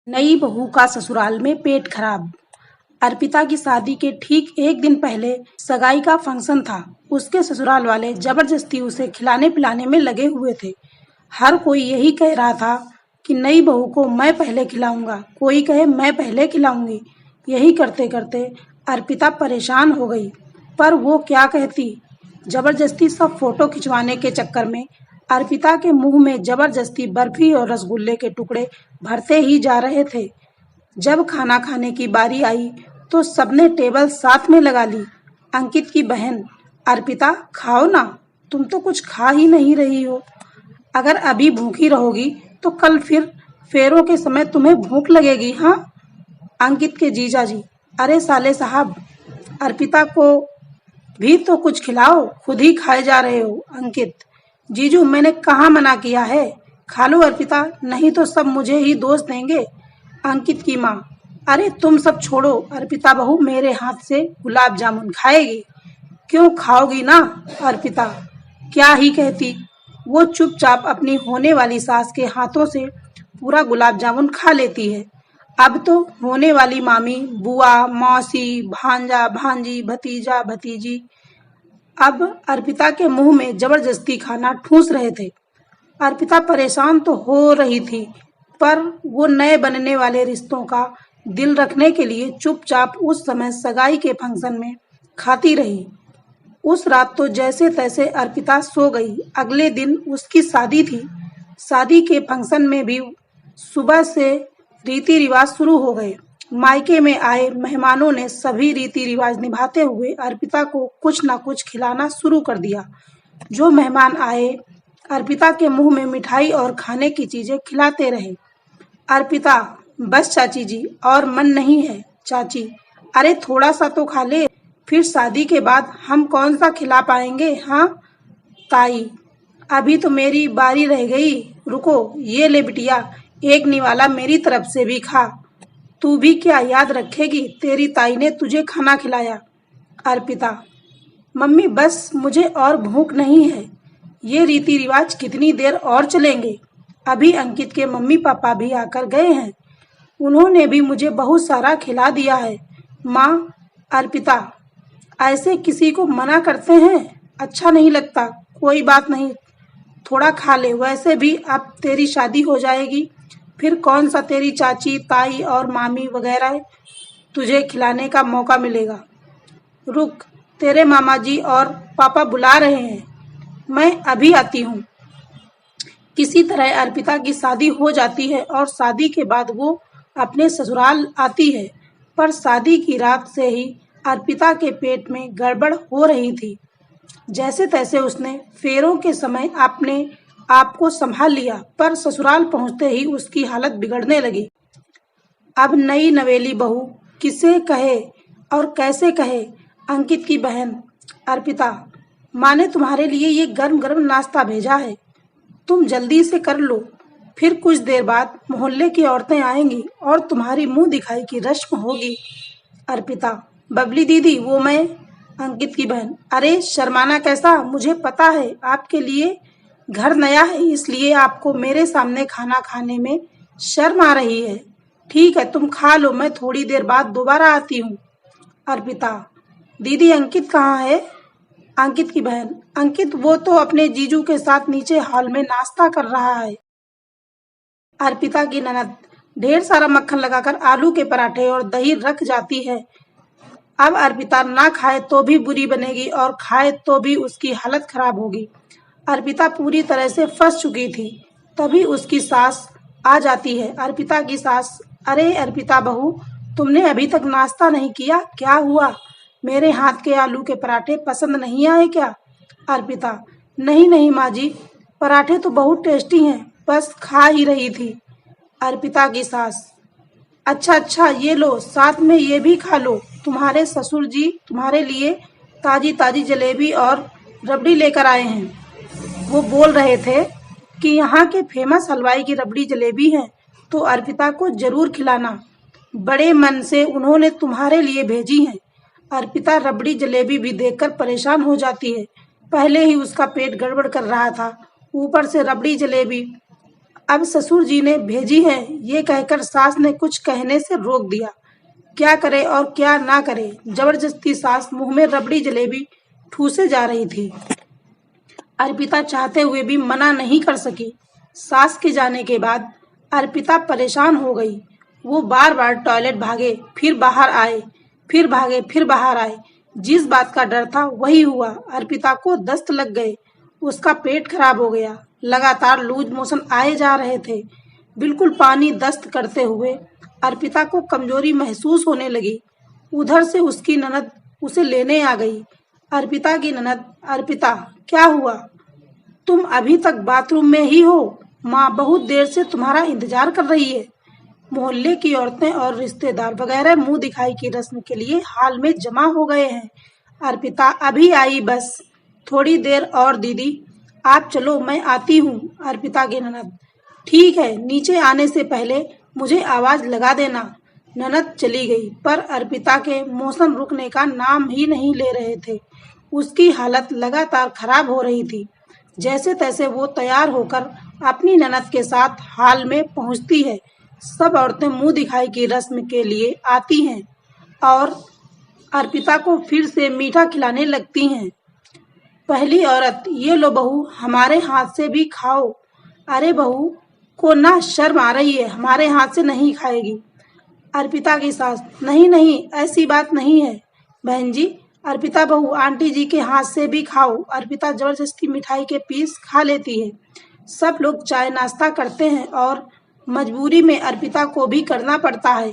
नई बहू का ससुराल में पेट खराब। अर्पिता की शादी के ठीक एक दिन पहले सगाई का फंक्शन था। उसके ससुराल वाले जबरदस्ती उसे खिलाने पिलाने में लगे हुए थे। हर कोई यही कह रहा था कि नई बहू को मैं पहले खिलाऊंगा, कोई कहे मैं पहले खिलाऊंगी। यही करते करते अर्पिता परेशान हो गई, पर वो क्या कहती। जबरदस्ती सब फोटो खिंचवाने के चक्कर में अर्पिता के मुंह में जबरदस्ती बर्फी और रसगुल्ले के टुकड़े भरते ही जा रहे थे। जब खाना खाने की बारी आई तो सबने टेबल साथ में लगा ली। अंकित की बहन, अर्पिता खाओ ना, तुम तो कुछ खा ही नहीं रही हो। अगर अभी भूखी रहोगी तो कल फिर फेरों के समय तुम्हें भूख लगेगी। हाँ। अंकित के जीजा जी, अरे साले साहब, अर्पिता को भी तो कुछ खिलाओ, खुद ही खाए जा रहे हो। अंकित, जीजू मैंने कहाँ मना किया है, खा लो अर्पिता, नहीं तो सब मुझे ही दोष देंगे। अंकित की माँ, अरे तुम सब छोड़ो, अर्पिता बहू मेरे हाथ से गुलाब जामुन खाएगी। क्यों खाओगी ना अर्पिता, क्या ही कहती। वो चुपचाप अपनी होने वाली सास के हाथों से पूरा गुलाब जामुन खा लेती है। अब तो होने वाली मामी, बुआ, मौसी, भांजा, भांजी, भतीजा, भतीजी अब अर्पिता के मुंह में जबरदस्ती खाना ठूस रहे थे। अर्पिता परेशान तो हो रही थी, पर वो नए बनने वाले रिश्तों का दिल रखने के लिए चुपचाप उस समय सगाई के फंक्शन में खाती रही। उस रात तो जैसे तैसे अर्पिता सो गई। अगले दिन उसकी शादी थी। शादी के फंक्शन में भी सुबह से रीति रिवाज शुरू हो गए। मायके में आए मेहमानों ने सभी रीति रिवाज निभाते हुए अर्पिता को कुछ न कुछ खिलाना शुरू कर दिया। जो मेहमान आए अर्पिता के मुंह में मिठाई और खाने की चीजें खिलाते रहे। अर्पिता, बस चाची जी, और मन नहीं है। चाची, अरे थोड़ा सा तो खा ले, फिर शादी के बाद हम कौन सा खिला पाएंगे। हाँ। ताई, अभी तो मेरी बारी रह गई, रुको, ये ले बिटिया, एक निवाला मेरी तरफ से भी खा। तू भी क्या याद रखेगी, तेरी ताई ने तुझे खाना खिलाया। अर्पिता, मम्मी बस, मुझे और भूख नहीं है। ये रीति रिवाज कितनी देर और चलेंगे। अभी अंकित के मम्मी पापा भी आकर गए हैं, उन्होंने भी मुझे बहुत सारा खिला दिया है। माँ, अर्पिता, ऐसे किसी को मना करते हैं, अच्छा नहीं लगता। कोई बात नहीं, थोड़ा खा ले, वैसे भी अब तेरी शादी हो जाएगी, फिर कौन सा तेरी चाची, ताई और मामी वगैरह तुझे खिलाने का मौका मिलेगा। रुक, तेरे मामा जी और पापा बुला रहे हैं, मैं अभी आती हूँ। किसी तरह अर्पिता की शादी हो जाती है और शादी के बाद वो अपने ससुराल आती है। पर शादी की रात से ही अर्पिता के पेट में गड़बड़ हो रही थी। जैसे तैसे उसने फेरों के समय अपने आप को संभाल लिया, पर ससुराल पहुंचते ही उसकी हालत बिगड़ने लगी। अब नई नवेली बहू किसे कहे और कैसे कहे। अंकित की बहन, अर्पिता, माँ ने तुम्हारे लिए ये गर्म गर्म नाश्ता भेजा है, तुम जल्दी से कर लो, फिर कुछ देर बाद मोहल्ले की औरतें आएंगी और तुम्हारी मुंह दिखाई की रस्म होगी। अर्पिता, बबली दीदी, वो मैं। अंकित की बहन, अरे शर्माना कैसा, मुझे पता है आपके लिए घर नया है, इसलिए आपको मेरे सामने खाना खाने में शर्म आ रही है। ठीक है, तुम खा लो, मैं थोड़ी देर बाद दोबारा आती हूँ। अर्पिता, दीदी अंकित कहाँ है। अंकित की बहन, अंकित वो तो अपने जीजू के साथ नीचे हॉल में नाश्ता कर रहा है। अर्पिता की ननद ढेर सारा मक्खन लगाकर आलू के पराठे और दही रख जाती है। अब अर्पिता ना खाए तो भी बुरी बनेगी और खाए तो भी उसकी हालत खराब होगी। अर्पिता पूरी तरह से फंस चुकी थी। तभी उसकी सास आ जाती है। अर्पिता की सास, अरे अर्पिता बहू, तुमने अभी तक नाश्ता नहीं किया, क्या हुआ, मेरे हाथ के आलू के पराठे पसंद नहीं आए क्या। अर्पिता, नहीं नहीं माँ जी, पराठे तो बहुत टेस्टी हैं, बस खा ही रही थी। अर्पिता की सास, अच्छा अच्छा, ये लो, साथ में ये भी खा लो, तुम्हारे ससुर जी तुम्हारे लिए ताजी ताजी जलेबी और रबड़ी लेकर आए हैं। वो बोल रहे थे कि यहाँ के फेमस हलवाई की रबड़ी जलेबी है, तो अर्पिता को जरूर खिलाना, बड़े मन से उन्होंने तुम्हारे लिए भेजी है। अर्पिता रबड़ी जलेबी भी देखकर परेशान हो जाती है। पहले ही उसका पेट गड़बड़ कर रहा था, ऊपर से रबड़ी जलेबी। अब ससुर जी ने भेजी है, ये कहकर सास ने कुछ कहने से रोक दिया। क्या करे और क्या ना करे, जबरदस्ती सास मुंह में रबड़ी जलेबी ठूसे जा रही थी। अर्पिता चाहते हुए भी मना नहीं कर सकी। सास के जाने के बाद अर्पिता परेशान हो गई। वो बार बार टॉयलेट भागे, फिर बाहर आए, फिर भागे, फिर बाहर आए। जिस बात का डर था वही हुआ। अर्पिता को दस्त लग गए, उसका पेट खराब हो गया, लगातार लूज मोशन आए जा रहे थे। बिल्कुल पानी दस्त करते हुए अर्पिता को कमजोरी महसूस होने लगी। उधर से उसकी ननद उसे लेने आ गई। अर्पिता की ननद, अर्पिता क्या हुआ, तुम अभी तक बाथरूम में ही हो? माँ बहुत देर से तुम्हारा इंतजार कर रही है। मोहल्ले की औरतें और रिश्तेदार वगैरह मुंह दिखाई की रस्म के लिए हाल में जमा हो गए हैं। अर्पिता अभी आई, बस थोड़ी देर और दीदी, आप चलो मैं आती हूँ। अर्पिता की ननद, ठीक है, नीचे आने से पहले मुझे आवाज लगा देना। ननद चली गई, पर अर्पिता के मोशन रुकने का नाम ही नहीं ले रहे थे। उसकी हालत लगातार खराब हो रही थी। जैसे तैसे वो तैयार होकर अपनी ननद के साथ हाल में पहुंचती है। सब औरतें मुंह दिखाई की रस्म के लिए आती हैं और अर्पिता को फिर से मीठा खिलाने लगती हैं। पहली औरत, ये लो बहू, हमारे हाथ से भी खाओ। अरे बहू को ना शर्म आ रही है, हमारे हाथ से नहीं खाएगी। अर्पिता की सास, नहीं नहीं, ऐसी बात नहीं है बहन जी, अर्पिता बहू आंटी जी के हाथ से भी खाओ। अर्पिता जबरदस्ती मिठाई के पीस खा लेती है। सब लोग चाय नाश्ता करते हैं और मजबूरी में अर्पिता को भी करना पड़ता है।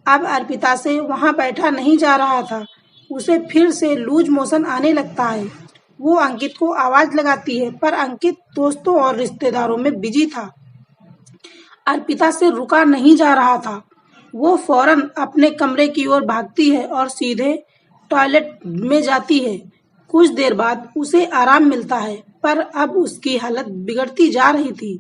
अब अर्पिता से वहां बैठा नहीं जा रहा था। उसे फिर से लूज मोशन आने लगता है। वो अंकित को आवाज लगाती है, पर अंकित दोस्तों और रिश्तेदारों में बिजी था। अर्पिता से रुका नहीं जा रहा था। वो फौरन अपने कमरे की ओर भागती है और सीधे टॉयलेट में जाती है। कुछ देर बाद उसे आराम मिलता है, पर अब उसकी हालत बिगड़ती जा रही थी।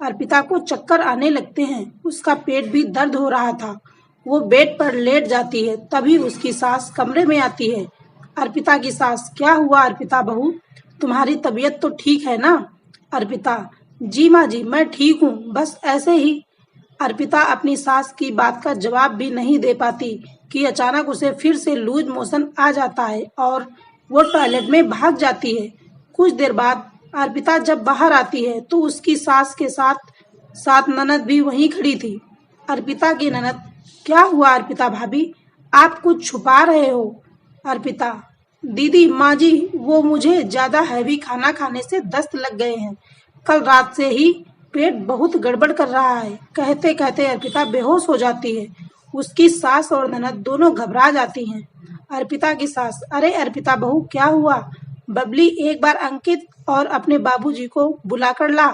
अर्पिता को चक्कर आने लगते हैं, उसका पेट भी दर्द हो रहा था। वो बेड पर लेट जाती है, तभी उसकी सास कमरे में आती है। अर्पिता की सास, क्या हुआ अर्पिता बहू, तुम्हारी तबीयत तो ठीक है ना? अर्पिता, जी माँ जी, मैं ठीक हूँ, बस ऐसे ही। अर्पिता अपनी सास की बात का जवाब भी नहीं दे पाती कि अचानक उसे फिर से लूज मोशन आ जाता है और वो टॉयलेट में भाग जाती है। कुछ देर बाद अर्पिता जब बाहर आती है तो उसकी सास के साथ साथ ननद भी वहीं खड़ी थी। अर्पिता की ननद, क्या हुआ अर्पिता भाभी, आप कुछ छुपा रहे हो? अर्पिता, दीदी, माँ जी, वो मुझे ज्यादा हैवी खाना खाने से दस्त लग गए हैं। कल रात से ही पेट बहुत गड़बड़ कर रहा है। कहते कहते अर्पिता बेहोश हो जाती है। उसकी सास और ननद दोनों घबरा जाती हैं। अर्पिता की सास, अरे अर्पिता बहू, क्या हुआ? बबली, एक बार अंकित और अपने बाबूजी को बुलाकर ला।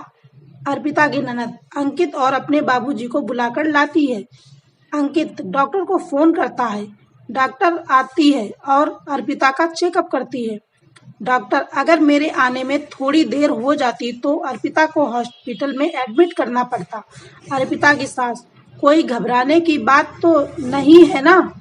अर्पिता की ननद अंकित और अपने बाबूजी को बुलाकर लाती है। अंकित डॉक्टर को फोन करता है। डॉक्टर आती है और अर्पिता का चेकअप करती है। डॉक्टर, अगर मेरे आने में थोड़ी देर हो जाती तो अर्पिता को हॉस्पिटल में एडमिट करना पड़ता। अर्पिता की सास, कोई घबराने की बात तो नहीं है ना?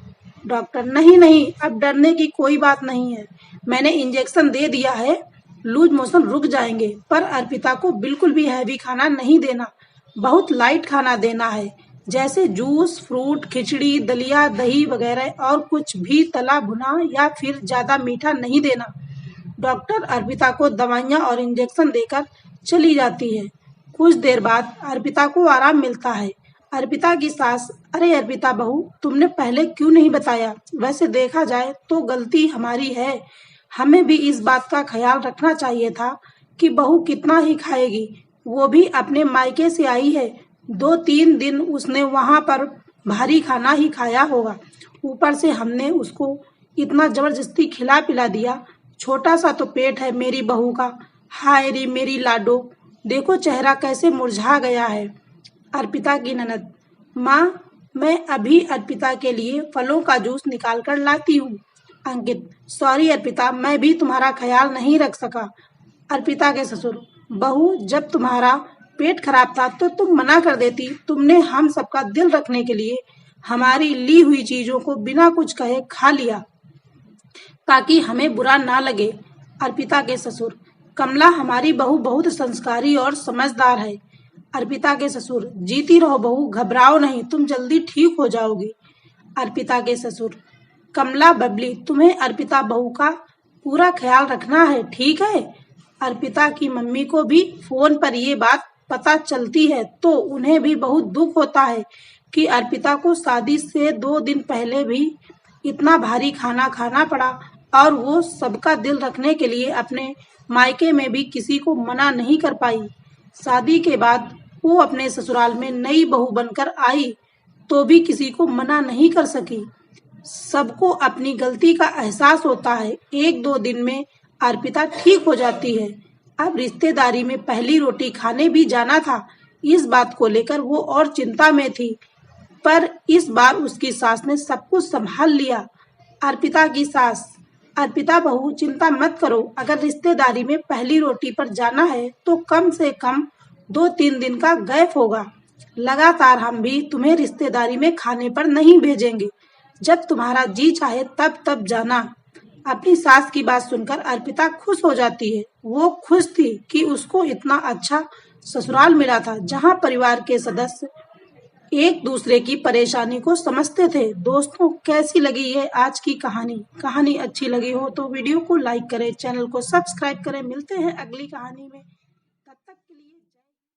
डॉक्टर, नहीं नहीं, अब डरने की कोई बात नहीं है। मैंने इंजेक्शन दे दिया है, लूज मोशन रुक जाएंगे, पर अर्पिता को बिल्कुल भी हैवी खाना नहीं देना, बहुत लाइट खाना देना है, जैसे जूस, फ्रूट, खिचड़ी, दलिया, दही वगैरह, और कुछ भी तला भुना या फिर ज्यादा मीठा नहीं देना। डॉक्टर अर्पिता को दवाइयां और इंजेक्शन देकर चली जाती है। कुछ देर बाद अर्पिता को आराम मिलता है। अर्पिता की सास, अरे अर्पिता बहू, तुमने पहले क्यों नहीं बताया? वैसे देखा जाए तो गलती हमारी है। हमें भी इस बात का ख्याल रखना चाहिए था कि बहू कितना ही खाएगी। वो भी अपने मायके से आई है। 2-3 दिन उसने वहां पर भारी खाना ही खाया होगा। ऊपर से हमने उसको इतना जबरदस्ती खिला पिला दिया। छोटा सा तो पेट है मेरी बहू का। हाय रे मेरी लाडो, देखो चेहरा कैसे मुरझा गया है। अर्पिता की ननद, माँ, मैं अभी अर्पिता के लिए फलों का जूस निकाल कर लाती हूँ। अंकित, सॉरी अर्पिता, मैं भी तुम्हारा ख्याल नहीं रख सका। अर्पिता के ससुर, बहू, जब तुम्हारा पेट खराब था तो तुम मना कर देती। तुमने हम सबका दिल रखने के लिए हमारी ली हुई चीजों को बिना कुछ कहे खा लिया ताकि हमें बुरा ना लगे। अर्पिता के ससुर, कमला, हमारी बहू बहुत संस्कारी और समझदार है। अर्पिता के ससुर, जीती रहो बहू, घबराओ नहीं, तुम जल्दी ठीक हो जाओगी। अर्पिता के ससुर, कमला बबली, तुम्हें अर्पिता बहू का पूरा ख्याल रखना है, ठीक है। अर्पिता की मम्मी को भी फोन पर ये बात पता चलती है तो उन्हें भी बहुत दुख होता है कि अर्पिता को शादी से 2 दिन पहले भी इतना भारी खाना खाना पड़ा और वो सबका दिल रखने के लिए अपने मायके में भी किसी को मना नहीं कर पाई। शादी के बाद वो अपने ससुराल में नई बहू बनकर आई तो भी किसी को मना नहीं कर सकी। सबको अपनी गलती का एहसास होता है। 1-2 दिन में अर्पिता ठीक हो जाती है। अब रिश्तेदारी में पहली रोटी खाने भी जाना था। इस बात को लेकर वो और चिंता में थी, पर इस बार उसकी सास ने सब कुछ संभाल लिया। अर्पिता की सास, अर्पिता बहू, चिंता मत करो, अगर रिश्तेदारी में पहली रोटी पर जाना है तो कम से कम 2-3 दिन का गैप होगा। लगातार हम भी तुम्हें रिश्तेदारी में खाने पर नहीं भेजेंगे। जब तुम्हारा जी चाहे तब जाना। अपनी सास की बात सुनकर अर्पिता खुश हो जाती है। वो खुश थी कि उसको इतना अच्छा ससुराल मिला था जहां परिवार के सदस्य एक दूसरे की परेशानी को समझते थे। दोस्तों, कैसी लगी है आज की कहानी अच्छी लगी हो तो वीडियो को लाइक करें, चैनल को सब्सक्राइब करें। मिलते हैं अगली कहानी में।